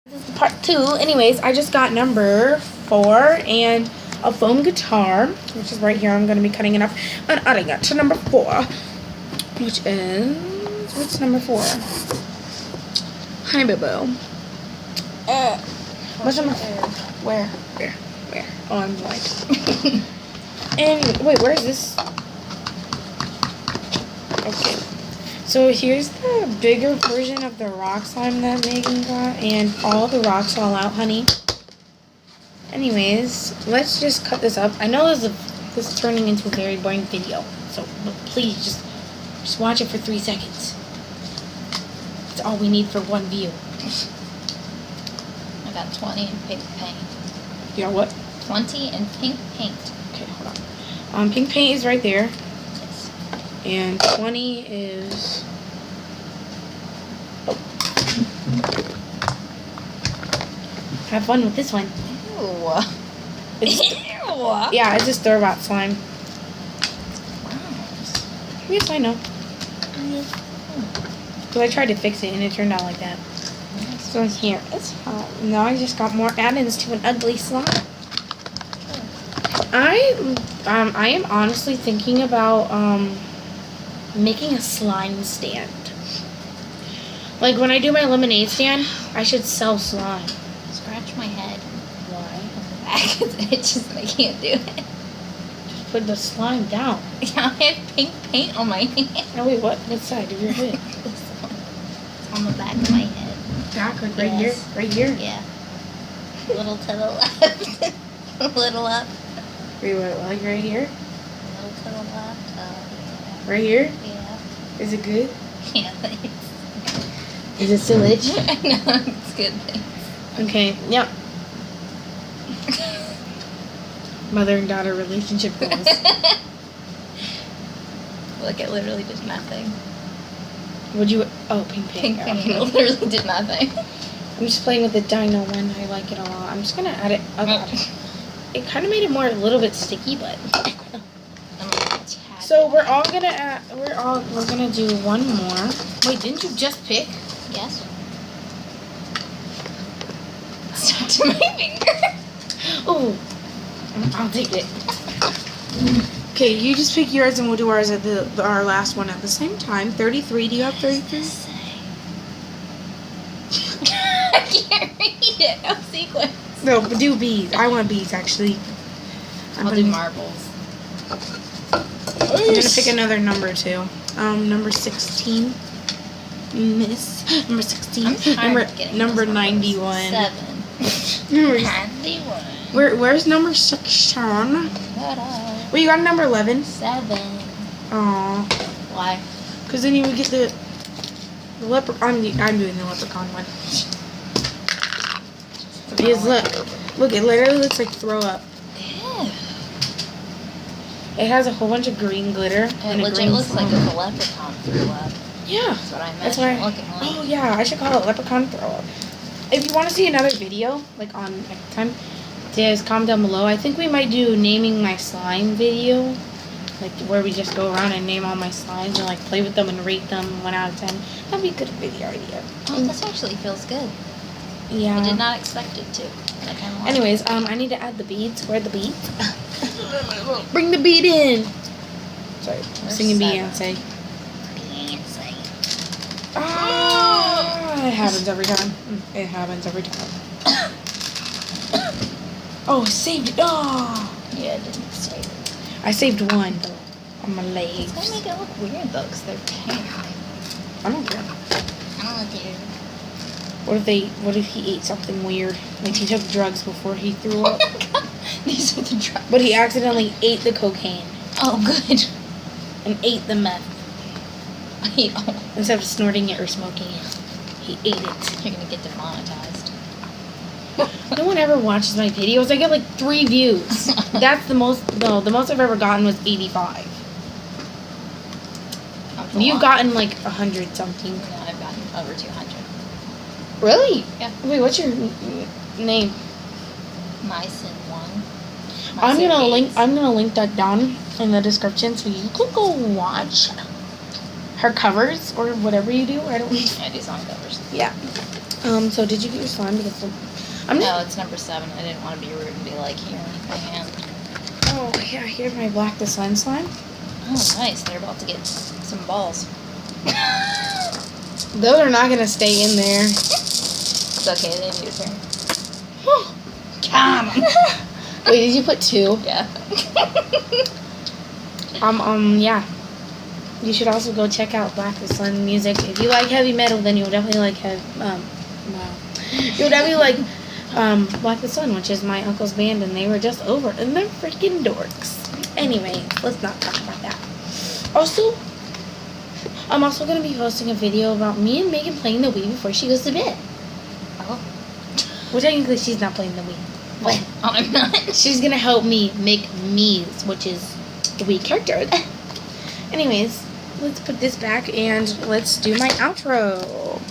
This is part 2. Anyways, I just got number 4 and a foam guitar, which is right here. I'm going to be cutting it up and adding it to number 4, which is, what's number 4? Hi, Boo-Boo. What's number 4? Where? Oh, I'm blind. Anyway, wait, where is this? Okay. So here's the bigger version of the rock slime that Megan got, and all the rocks fall out, honey. Anyways, let's just cut this up. I know this is turning into a very boring video, so please just watch it for 3 seconds. That's all we need for one view. I got 20 in pink paint. You got what? 20 in pink paint. Okay, hold on. Pink paint is right there. Yes. And 20 is... Oh. Have fun with this one. Ew. Ew. Yeah, it's just store-bought slime. Gross. Yes, I know. Because I tried to fix it and it turned out like that. So here, it's now I just got more add-ins to an ugly slime. I am honestly thinking about making a slime stand. Like when I do my lemonade stand, I should sell slime. Scratch my head. Why? Because it just, I can't do it. Just put the slime down. Yeah, I have pink paint on my hand. Oh wait, what side of your head? It's on the back of my head. Back, like right Yes. here? Right here? Yeah. A little to the left. A little up. Wait, what, like right here? A little to the left. Yeah. Right here? Yeah. Is it good? Yeah, thanks. Is it still itch? I know, it's good, thanks. Okay, yep. Mother and daughter relationship goals. Look, it literally did nothing. Would you? Oh, pink paint. Pink paint, it literally did nothing. I'm just playing with the dino one. I like it a lot. I'm just gonna add it. Okay. It kind of made it more a little bit sticky, but. So we're all gonna add. We're gonna do one more. Wait, didn't you just pick? Yes. Stuck to my finger. Oh, I'll take it. Okay, you just pick yours and we'll do ours at our last one at the same time. 33. Do you have 33? I can't read it. No sequence. No, but do bees. I want bees actually. I'll do marbles. I'm gonna pick another number too. Number 16. Miss. Number 16. I'm tired of getting Number those 91. 7. Number 91. Where's number 16? Well, you got number 11. 7. Aw. Why? Because then you would get the leprechaun. I'm doing the leprechaun one. Because look, it literally looks like throw up. Ew. It has a whole bunch of green glitter. It and a legit green looks like slime. if a leprechaun threw up. Yeah. That's what I That's imagine why. looking like. Oh yeah, I should call it leprechaun throw up. If you want to see another video, like on next time, just comment down below. I think we might do naming my slime video, like where we just go around and name all my slimes and like play with them and rate them 1 out of 10. That'd be a good video idea. Oh, this actually feels good. Yeah. I did not expect it to. But I kind of like Anyways, I need to add the beads. Where are the beads? Bring the bead in. Sorry, I'm singing Beyonce. Beyonce. Ah, it happens every time. It happens every time. Oh, I saved it. Oh. Yeah, it didn't say it. I saved one on my legs. It's gonna make it look weird though, because they're pink. I don't care. I don't care. What if he ate something weird? Like he took drugs before he threw up. Oh my god. These are the drugs. But he accidentally ate the cocaine Oh, good. and ate the meth. I ate all. Instead of snorting it or smoking it. He ate it. You're gonna get demonetized. No one ever watches my videos. I get like 3 views. That's the most. No, the most I've ever gotten was 85. You've gotten like 100 something. No, I've gotten over 200. Really? Yeah. Wait, what's your name? Mycin 1. I'm gonna link that down in the description so you can go watch her covers or whatever you do. I do song covers. Yeah. So did you get your slime? Because I'm No, not. it's number 7. I didn't want to be rude and be like, here, my hand. Oh yeah, here's my Black the Sun slime. Oh, nice. They're about to get some balls. Those are not gonna stay in there. It's okay, they need a turn. Come! Wait, did you put 2? Yeah. Yeah. You should also go check out Black the Sun music. If you like heavy metal, then you'll definitely like you'll definitely like Black the Sun, which is my uncle's band, and they were just over, and they're freaking dorks. Anyway, let's not talk about that. Also, I'm also gonna be posting a video about me and Megan playing the Wii before she goes to bed. Oh. Well, technically, she's not playing the Wii. What? Oh, I'm not. She's gonna help me make Mii's, which is the Wii character. Anyways, let's put this back and let's do my outro.